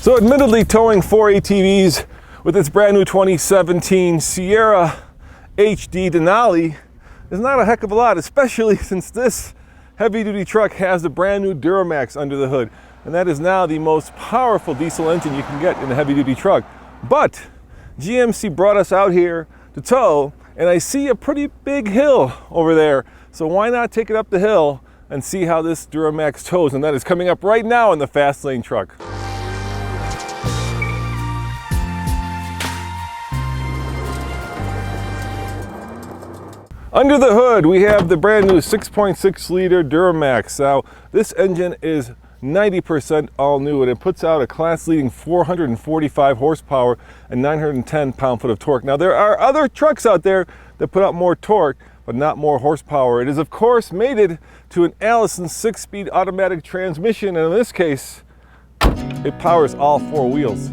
So admittedly, towing 4 ATVs with its brand new 2017 Sierra HD Denali is not a heck of a lot, especially since this heavy-duty truck has the brand new Duramax under the hood. And that is now the most powerful diesel engine you can get in a heavy-duty truck. But GMC brought us out here to tow, and I see a pretty big hill over there. So why not take it up the hill and see how this Duramax tows? And that is coming up right now in the Fast Lane truck. Under the hood, we have the brand new 6.6 liter Duramax. Now, this engine is 90% all new, and it puts out a class-leading 445 horsepower and 910 pound-foot of torque. Now, there are other trucks out there that put out more torque, but not more horsepower. It is, of course, mated to an Allison 6-speed automatic transmission, and in this case, it powers all 4 wheels.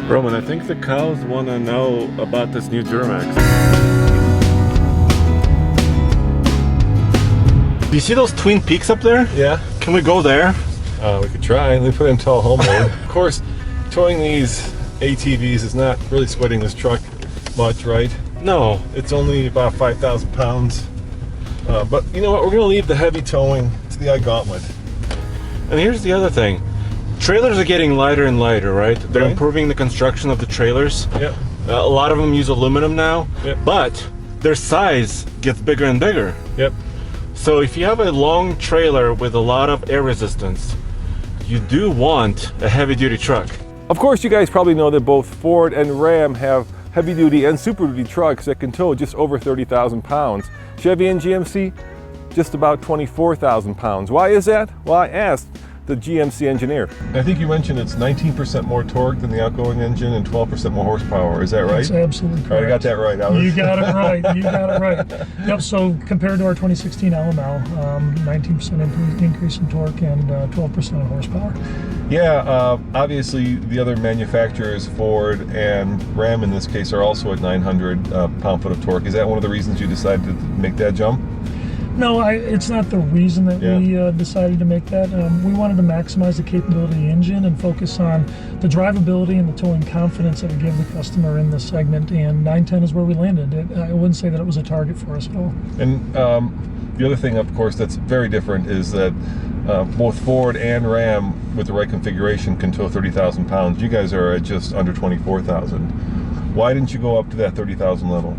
Roman, I think the cows want to know about this new Duramax. Do you see those Twin Peaks up there? Yeah. Can we go there? We could try. Let me put it in tow home mode. Of course, towing these ATVs is not really sweating this truck much, right? No. It's only about 5,000 pounds. But you know what? We're going to leave the heavy towing to the iGauntlet. And here's the other thing. Trailers are getting lighter and lighter, right? They're improving the construction of the trailers. Yep. A lot of them use aluminum now, yep, but their size gets bigger and bigger. Yep. So if you have a long trailer with a lot of air resistance, you do want a heavy-duty truck. Of course, you guys probably know that both Ford and Ram have heavy-duty and super-duty trucks that can tow just over 30,000 pounds. Chevy and GMC, just about 24,000 pounds. Why is that? Well, I asked the GMC engineer. I think you mentioned it's 19% more torque than the outgoing engine and 12% more horsepower. Is that right? That's absolutely correct. I got that right. You got it right. You got it right. Yep. So compared to our 2016 LML, 19% increase in torque and 12% in horsepower. Yeah. Obviously, the other manufacturers, Ford and Ram in this case, are also at 900 pound-foot of torque. Is that one of the reasons you decided to make that jump? No, it's not the reason that we decided to make that. We wanted to maximize the capability of the engine and focus on the drivability and the towing confidence that we give the customer in this segment, and 910 is where we landed. I wouldn't say that it was a target for us at all. And the other thing, of course, that's very different is that both Ford and Ram, with the right configuration, can tow 30,000 pounds. You guys are at just under 24,000. Why didn't you go up to that 30,000 level?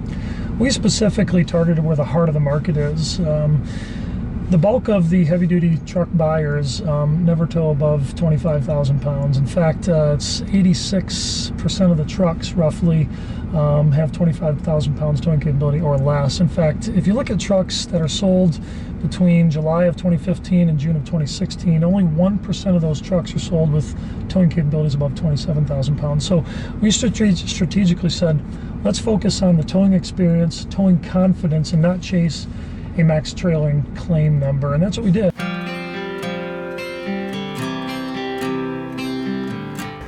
We specifically targeted where the heart of the market is. The bulk of the heavy-duty truck buyers never tow above 25,000 pounds. In fact, it's 86% of the trucks roughly have 25,000 pounds towing capability or less. In fact, if you look at trucks that are sold between July of 2015 and June of 2016, only 1% of those trucks are sold with towing capabilities above 27,000 pounds. So we strategically said, let's focus on the towing experience, towing confidence, and not chase a max trailing claim number, and that's what we did.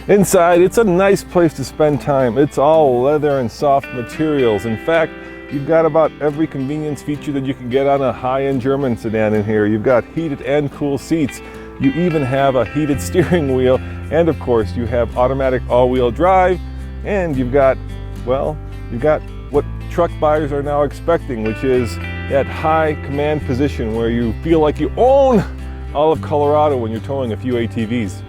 Inside, it's a nice place to spend time. It's all leather and soft materials. In fact, you've got about every convenience feature that you can get on a high-end German sedan in here. You've got heated and cool seats. You even have a heated steering wheel. And of course, you have automatic all-wheel drive. And you've got, well, you've got what truck buyers are now expecting, which is that high command position where you feel like you own all of Colorado when you're towing a few ATVs.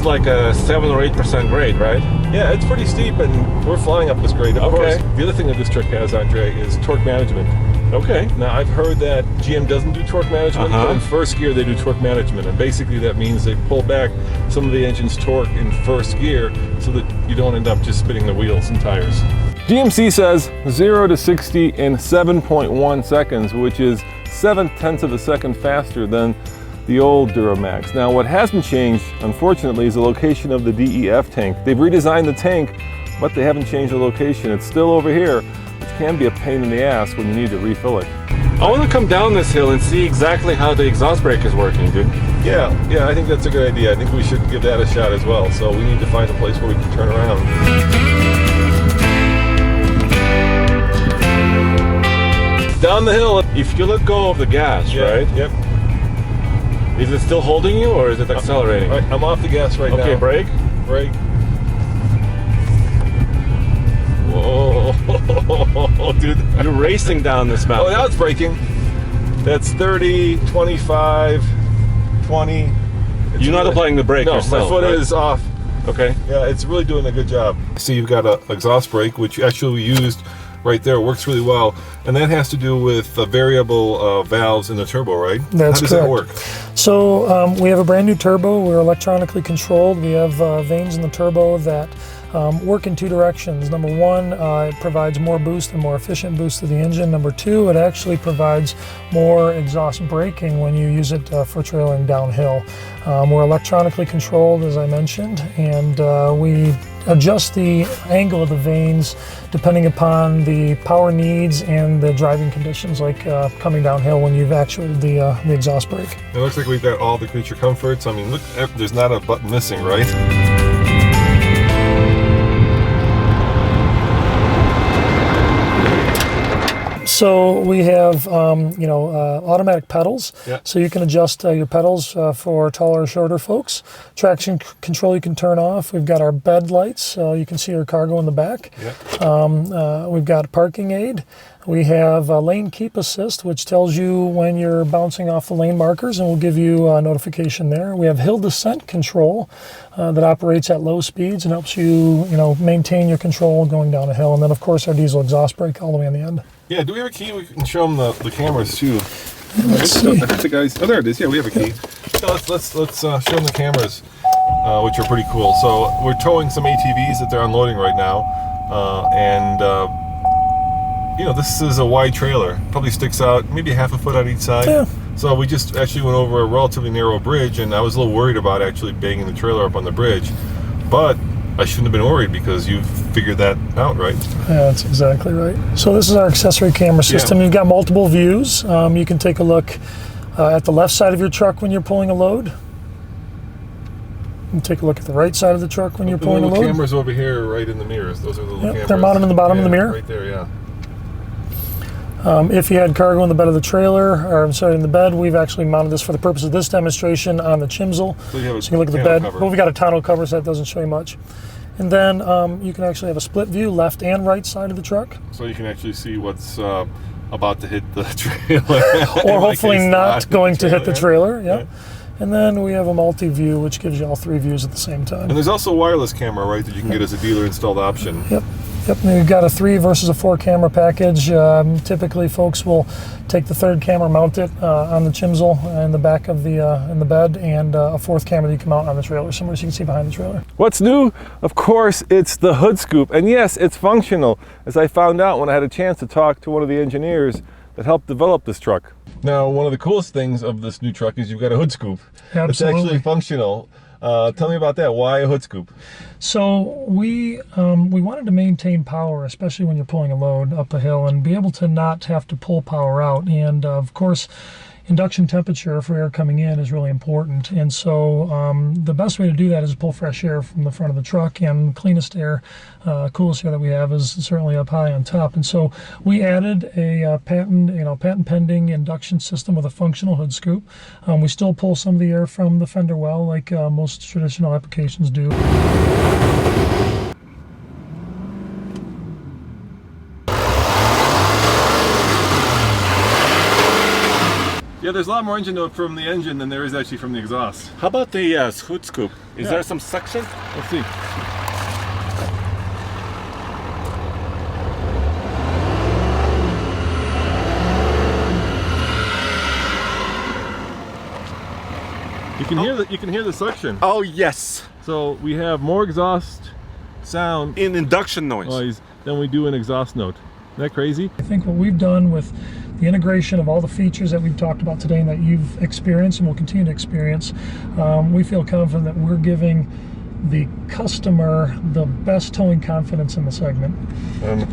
Like a 7 or 8% grade, right? Yeah, it's pretty steep, and we're flying up this grade. Of course, the other thing that this truck has, Andre, is torque management. Okay. Now, I've heard that GM doesn't do torque management, but in first gear they do torque management, and basically that means they pull back some of the engine's torque in first gear so that you don't end up just spinning the wheels and tires. GMC says 0 to 60 in 7.1 seconds, which is 7/10 of a second faster than the old Duramax. Now, what hasn't changed, unfortunately, is the location of the DEF tank. They've redesigned the tank, but they haven't changed the location. It's still over here, which can be a pain in the ass when you need to refill it. I want to come down this hill and see exactly how the exhaust brake is working, dude. Yeah, I think that's a good idea. I think we should give that a shot as well. So we need to find a place where we can turn around. Down the hill. If you let go of the gas, right? Yep. Is it still holding you, or is it accelerating? Right, I'm off the gas right now. Okay, brake. Brake. Whoa, dude. You're racing down this Oh, mountain. now it's braking. That's 30, 25, 20. You're not applying the brake No, yourself, my foot right? is off. Okay. Yeah, it's really doing a good job. See, you've got an exhaust brake, which actually we used right there. It works really well. And that has to do with variable valves in the turbo, right? That's How does correct. that work? So we have a brand new turbo. We're electronically controlled. We have vanes in the turbo that work in two directions. Number one, it provides more boost and more efficient boost to the engine. Number two, it actually provides more exhaust braking when you use it for trailing downhill. We're electronically controlled, as I mentioned, and we adjust the angle of the vanes depending upon the power needs and the driving conditions, like coming downhill when you've actuated the exhaust brake. It looks like we've got all the creature comforts. I mean, look, there's not a button missing, right? So we have, automatic pedals. Yeah. So you can adjust your pedals for taller or shorter folks. Traction control you can turn off. We've got our bed lights, so you can see your cargo in the back. Yeah. We've got parking aid. We have lane keep assist, which tells you when you're bouncing off the lane markers and will give you a notification there. We have hill descent control that operates at low speeds and helps you, maintain your control going down a hill. And then, of course, our diesel exhaust brake all the way on the end. Yeah, do we have a key? We can show them the cameras too. Let's see. I think the guys. Oh, there it is. Yeah, we have a key. So let's show them the cameras, which are pretty cool. So we're towing some ATVs that they're unloading right now, this is a wide trailer. Probably sticks out maybe half a foot on each side. Yeah. So we just actually went over a relatively narrow bridge, and I was a little worried about actually banging the trailer up on the bridge, but I shouldn't have been worried because you've figured that out, right? Yeah, that's exactly right. So this is our accessory camera system. Yeah. You've got multiple views. You can take a look at the left side of your truck when you're pulling a load. You can take a look at the right side of the truck when you're pulling a little load. cameras over here, right in the mirrors. Those are the little Yep, cameras. they're mounted in the bottom of the mirror. Right there, yeah. If you had cargo in the bed of the trailer, or I'm sorry, in the bed, we've actually mounted this for the purpose of this demonstration on the chimsel. So you can look at the tonneau bed. cover. But we've got a tonneau cover, so that doesn't show you much. And then you can actually have a split view, left and right side of the truck. So you can actually see what's about to hit the trailer. Or hopefully not going to hit the trailer. Yeah. Yep. And then we have a multi-view, which gives you all three views at the same time. And there's also a wireless camera, right, that you can get as a dealer installed option. Yep. And we've got a 3 versus a 4 camera package. Typically, folks will take the third camera, mount it on the chimsel in the back of in the bed, and a fourth camera that you can mount on the trailer somewhere so you can see behind the trailer. What's new? Of course, it's the hood scoop. And yes, it's functional, as I found out when I had a chance to talk to one of the engineers that helped develop this truck. Now, one of the coolest things of this new truck is you've got a hood scoop. Absolutely. It's actually functional. Tell me about that. Why a hood scoop? So we wanted to maintain power, especially when you're pulling a load up a hill, and be able to not have to pull power out. And of course, induction temperature for air coming in is really important. And so the best way to do that is pull fresh air from the front of the truck, and cleanest air, coolest air that we have is certainly up high on top. And so we added a patent pending induction system with a functional hood scoop. We still pull some of the air from the fender well, like most traditional applications do. Yeah, there's a lot more engine note from the engine than there is actually from the exhaust. How about the hood scoop? Is there some suction? Let's see. You can hear the suction. Oh yes. So we have more exhaust sound In induction noise. than we do in exhaust note. Isn't that crazy? I think what we've done with the integration of all the features that we've talked about today and that you've experienced and will continue to experience, we feel confident that we're giving the customer the best towing confidence in the segment.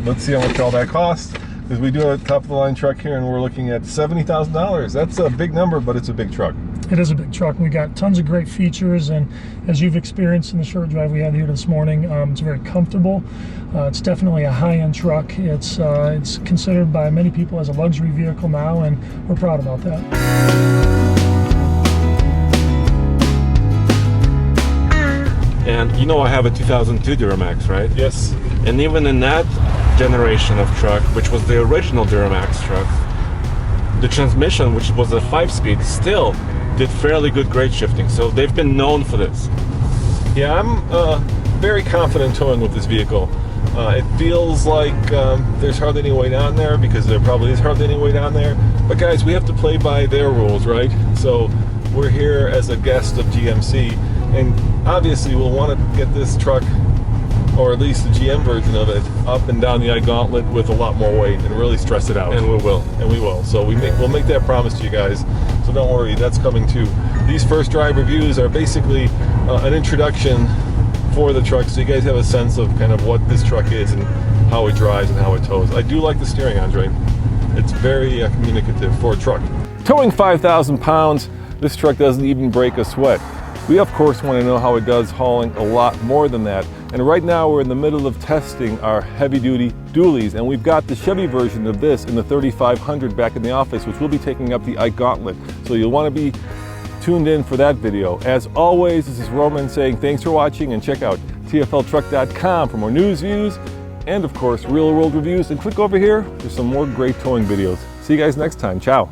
Let's see how much all that costs. Because we do a top of the line truck here and we're looking at $70,000. That's a big number, but it's a big truck. It is a big truck. We got tons of great features, and as you've experienced in the short drive we had here this morning, it's very comfortable. It's definitely a high-end truck. It's considered by many people as a luxury vehicle now, and we're proud about that. And you know I have a 2002 Duramax, right? Yes. And even in that generation of truck, which was the original Duramax truck, the transmission, which was a 5-speed, still did fairly good grade shifting. So they've been known for this. Yeah, I'm very confident towing with this vehicle. It feels like there's hardly any weight on there, because there probably is hardly any weight on there. But guys, we have to play by their rules, right? So we're here as a guest of GMC, and obviously we'll want to get this truck, or at least the GM version of it, up and down the I-gauntlet with a lot more weight and really stress it out. And we will. And we will. So we'll make that promise to you guys. So don't worry, that's coming too. These first drive reviews are basically an introduction for the truck, so you guys have a sense of kind of what this truck is and how it drives and how it tows. I do like the steering, Andre. It's very communicative for a truck. Towing 5,000 pounds, this truck doesn't even break a sweat. We of course want to know how it does hauling a lot more than that. And right now we're in the middle of testing our heavy-duty dualies, and we've got the Chevy version of this in the 3500 back in the office, which will be taking up the I-gauntlet. So you'll want to be tuned in for that video. As always, this is Roman saying thanks for watching, and check out tfltruck.com for more news, views, and of course real-world reviews. And click over here for some more great towing videos. See you guys next time. Ciao.